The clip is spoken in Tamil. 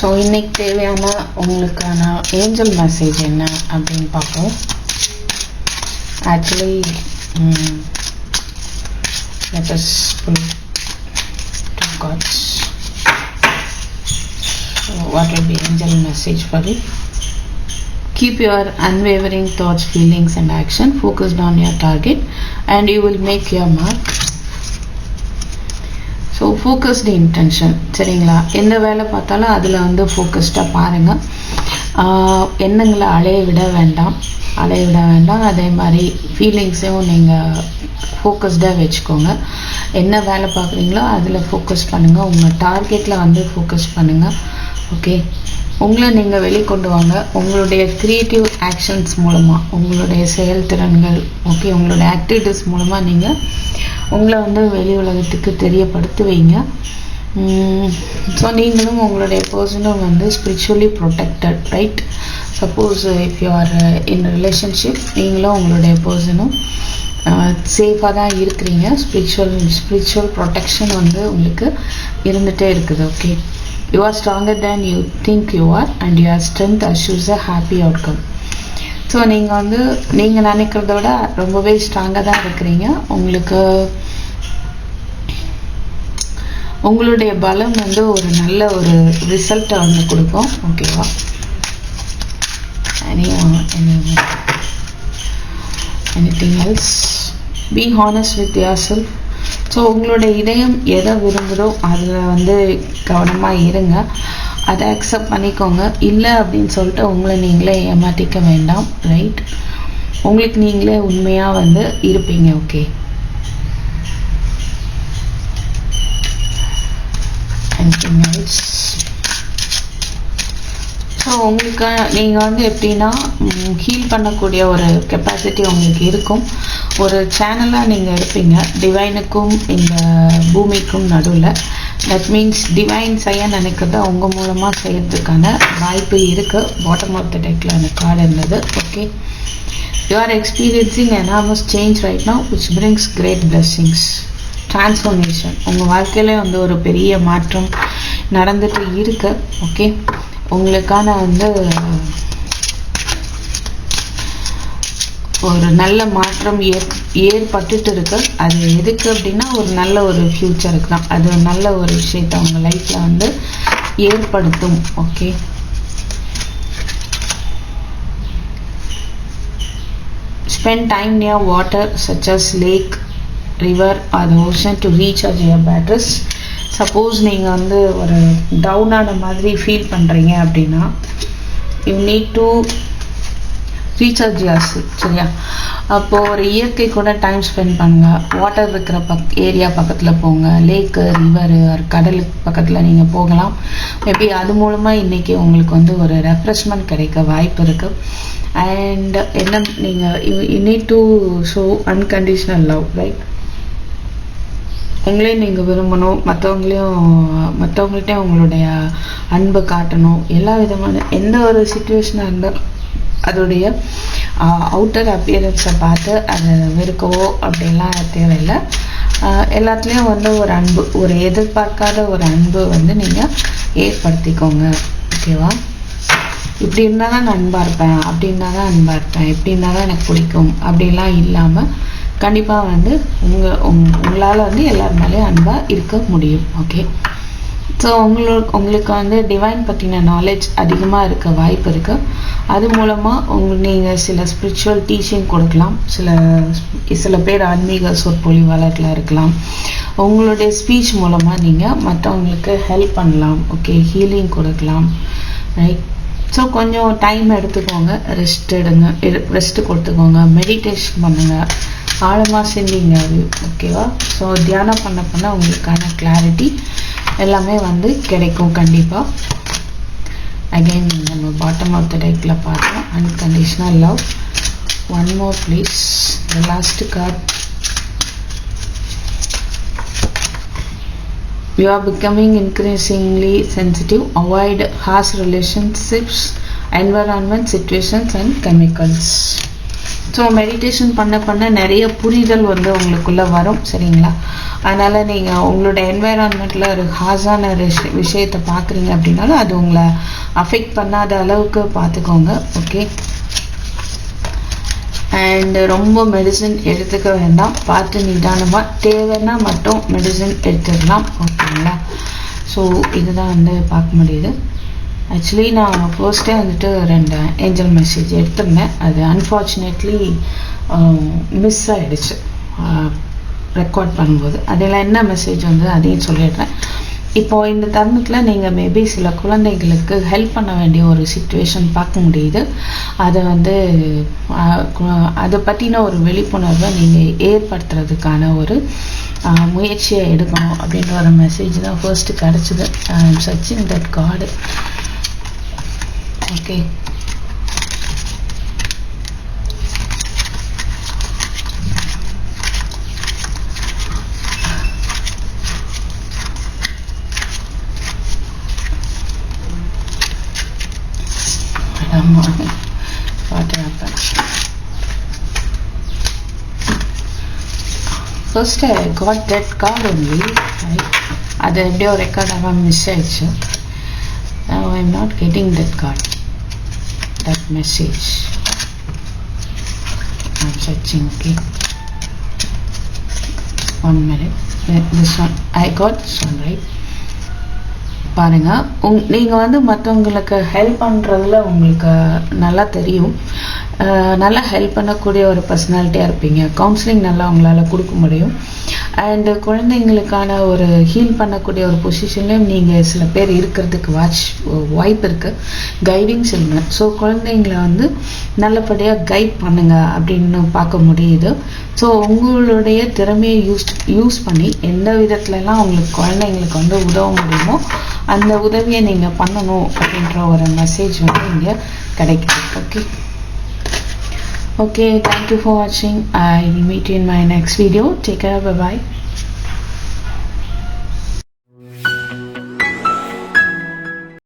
ஸோ இன்னைக்கு தேவையான உங்களுக்கான ஏஞ்சல் மெசேஜ் என்ன அப்படின்னு பார்ப்போம். Actually let us pull two cards. So what will be angel message for you? Keep your unwavering thoughts, feelings and action focused on your target and you will make your mark. So focused intention, சரிங்களா? எந்த வேலை பார்த்தாலும் அதில் வந்து ஃபோக்கஸ்டாக பாருங்கள். எண்ணங்களை அலைய விட வேண்டாம். அதே மாதிரி ஃபீலிங்ஸையும் நீங்கள் ஃபோக்கஸ்டாக வச்சுக்கோங்க. என்ன வேலை பார்க்குறீங்களோ அதில் ஃபோக்கஸ் பண்ணுங்கள். உங்கள் டார்கெட்டில் வந்து ஃபோக்கஸ் பண்ணுங்கள். ஓகே, உங்களை நீங்கள் வெளிக்கொண்டு வாங்க. உங்களுடைய க்ரியேட்டிவ் ஆக்ஷன்ஸ் மூலமாக, உங்களுடைய செயல்திறன்கள், ஓகே, உங்களுடைய ஆக்டிவிட்டீஸ் மூலமாக நீங்கள் உங்களை வந்து வெளி உலகத்துக்கு தெரியப்படுத்துவீங்க. ஸோ நீங்களும் உங்களுடைய பர்சனும் வந்து spiritually protected, right? Suppose if you are in relationship, நீங்களும் உங்களுடைய பர்சனும் சேஃபாக தான் இருக்கிறீங்க. ஸ்பிரிச்சுவல் ப்ரொடெக்ஷன் வந்து உங்களுக்கு இருந்துகிட்டே இருக்குது. Okay, you are stronger than you think you are and your strength அஷ்யூஸ் அ ஹாப்பி அவுட்கம். ஸோ நீங்கள் வந்து நீங்கள் நினைக்கிறத விட ரொம்பவே ஸ்ட்ராங்காக தான் இருக்கிறீங்க. உங்களுடைய பலம் வந்து ஒரு நல்ல ஒரு ரிசல்ட்டை வந்து கொடுக்கும். ஓகேவா? Anything else? Be honest with your self. So உங்களுடைய இதயம் எதை விரும்புதோ அதில் வந்து கவனமாக இருங்க. அதை அக்செப்ட் பண்ணிக்கோங்க. இல்லை அப்படின்னு சொல்லிட்டு உங்களை நீங்களே ஏமாற்றிக்க வேண்டாம், ரைட்? உங்களுக்கு நீங்களே உண்மையாக வந்து இருப்பீங்க. ஓகே, ஸோ உங்களுக்கு நீங்கள் வந்து எப்படின்னா ஹீல் பண்ணக்கூடிய ஒரு கெப்பாசிட்டி உங்களுக்கு இருக்கும். ஒரு சேனலாக நீங்கள் இருப்பீங்க டிவைனுக்கும் இந்த பூமிக்கும் நடுவில். தட் மீன்ஸ் டிவைன் செய்ய நினைக்கிறத உங்கள் மூலமாக செய்யறதுக்கான வாய்ப்பு இருக்குது. பாட்டம் ஆஃப் த டெக்கில் அந்த கார்டு இருந்தது. Okay, you are experiencing enormous change right now which brings great blessings. Transformation, உங்கள் வாழ்க்கையில வந்து ஒரு பெரிய மாற்றம் நடந்துட்டு இருக்கு. ஓகே, உங்களுக்கான வந்து ஒரு நல்ல மாற்றம் ஏற்பட்டுட்டு இருக்கு. அது எதுக்கு அப்படின்னா ஒரு நல்ல ஒரு ஃபியூச்சருக்கு தான். அது ஒரு நல்ல ஒரு விஷயத்தை உங்கள் லைஃப்பில் வந்து ஏற்படுத்தும். Okay, spend time near water such as lake, river or the ocean to recharge your batteries. Suppose நீங்கள் வந்து ஒரு டவுனான மாதிரி ஃபீல் பண்ணுறீங்க அப்படின்னா you need to recharge yourself, சரியா? அப்போது ஒரு இயற்கை கூட டைம் ஸ்பெண்ட் பண்ணுங்கள். வாட்டர் இருக்கிற ஏரியா பக்கத்தில் போங்க. லேக்கு, ரிவரு, கடலுக்கு பக்கத்தில் நீங்கள் போகலாம். மேபி அது மூலமாக இன்றைக்கி உங்களுக்கு வந்து ஒரு ரெஃப்ரெஷ்மெண்ட் கிடைக்க வாய்ப்பு இருக்குது. அண்ட் என்ன, நீங்கள் you need to show unconditional love, right? உங்களையும் நீங்கள் விரும்பணும், மற்றவங்கள்ட்ட உங்களுடைய அன்பை காட்டணும். எல்லா விதமான எந்த ஒரு சுச்சுவேஷனாக இருந்தால் அதோடைய அவுட்டர் அப்பியரன்ஸை பார்த்து அதை வெறுக்கவோ அப்படின்லாம் தேவையில்லை. எல்லாத்துலேயும் வந்து ஒரு அன்பு, ஒரு எதிர்பார்க்காத ஒரு அன்பு வந்து நீங்கள் ஏற்படுத்திக்கோங்க. ஓகேவா? இப்படி இருந்தால் தான் நான் அன்பாக இருப்பேன், அப்படி இருந்தால் தான் அன்பாக இருப்பேன், இப்படி இருந்தால் தான் எனக்கு பிடிக்கும் அப்படின்லாம் இல்லாமல் கண்டிப்பாக வந்து உங்களால் வந்து எல்லார் மேலேயும் அன்பாக இருக்க முடியும். ஓகே, ஸோ உங்களுக்கு வந்து டிவைன் பற்றின நாலேஜ் அதிகமாக இருக்க வாய்ப்பு இருக்குது. அது மூலமாக நீங்கள் சில ஸ்பிரிச்சுவல் டீச்சிங் கொடுக்கலாம். சில பேர் ஆன்மீக சொற்பொழிவாளர்களாக இருக்கலாம். உங்களுடைய ஸ்பீச் மூலமாக நீங்கள் மற்றவங்களுக்கு ஹெல்ப் பண்ணலாம். ஓகே, ஹீலிங் கொடுக்கலாம், ரைட்? ஸோ கொஞ்சம் டைம் எடுத்துக்கோங்க, ரெஸ்ட் கொடுத்துக்கோங்க, மெடிடேஷன் பண்ணுங்கள், ஆழமாக சிந்திங்க. அது ஓகேவா? ஸோ தியானம் பண்ண உங்களுக்கான கிளாரிட்டி எல்லாமே வந்து கிடைக்கும் கண்டிப்பாக. அகெயின் நம்ம பாட்டம் ஆஃப் த டெக்கில் பார்த்தோம் unconditional love. One more please, the last card. You are becoming increasingly sensitive. Avoid harsh relationships, environment, situations and chemicals. So meditation பண்ண பண்ண நிறைய புரிதல் வந்து உங்களுக்குள்ளே வரும், சரிங்களா? அதனால் நீங்கள் உங்களோட என்வைரான்மெண்ட்டில் ஒரு ஹாஸான விஷயத்தை பார்க்குறீங்க அப்படின்னாலும் அது உங்களை அஃபெக்ட் பண்ணாத அளவுக்கு பார்த்துக்கோங்க, ஓகே? அண்ட் ரொம்ப மெடிசன் எடுத்துக்க வேண்டாம், பார்த்து நிதானமாக தேவைன்னா மட்டும் மெடிசன் எடுத்துடலாம், ஓகேங்களா? ஸோ இதுதான் வந்து பார்க்க முடியுது. ஆக்சுவலி நான் ஃபர்ஸ்ட்டே வந்துட்டு 2 ஏஞ்சல் மெசேஜ் எடுத்திருந்தேன். அது அன்ஃபார்ச்சுனேட்லி மிஸ் ஆகிடுச்சு ரெக்கார்ட் பண்ணும்போது. அதில் என்ன மெசேஜ் வந்து அதையும் சொல்லிடுறேன். இப்போது இந்த தருணத்தில் நீங்கள் மேபி சில குழந்தைகளுக்கு ஹெல்ப் பண்ண வேண்டிய ஒரு சிச்சுவேஷன் பார்க்க முடியுது. அதை வந்து அதை பற்றின ஒரு விழிப்புணர்வை நீங்கள் ஏற்படுத்துறதுக்கான ஒரு முயற்சியை எடுக்கணும் அப்படின்ற ஒரு மெசேஜ் தான் ஃபர்ஸ்ட்டு கிடச்சிது. Searching that card, okay. First I got that card only, right? அது எப்படியோ ரெக்கார்ட் ஆகாம மிஸ் ஆயிடுச்சு. Now I'm not getting that card, that message. I'm searching, okay. 1 minute. This one, I got this one, right? பாருங்க, நீங்கள் வந்து மற்றவங்களுக்கு ஹெல்ப் பண்ணுறதுல உங்களுக்கு நல்லா தெரியும், நல்லா ஹெல்ப் பண்ணக்கூடிய ஒரு பர்சனாலிட்டியாக இருப்பீங்க. கவுன்சிலிங் நல்லா உங்களால் கொடுக்க முடியும். அண்டு குழந்தைங்களுக்கான ஒரு ஹீல் பண்ணக்கூடிய ஒரு பொசிஷன்லேயும் நீங்கள் சில பேர் இருக்கிறதுக்கு வாய்ப்பு இருக்குது. கைடிங் சொல்லுங்க. ஸோ குழந்தைங்களை வந்து நல்லபடியாக கைட் பண்ணுங்க அப்படின்னு பார்க்க முடியுது. ஸோ உங்களுடைய திறமையை யூஸ் பண்ணி எந்த விதத்துலலாம் உங்களுக்கு குழந்தைங்களுக்கு வந்து உதவ முடியுமோ அந்த உதவியை நீங்கள் பண்ணணும் அப்படின்ற ஒரு மெசேஜ் வந்து இங்கே கிடைக்குது, okay. Okay, thank you for watching. I will meet you in my next video. Take care, bye bye.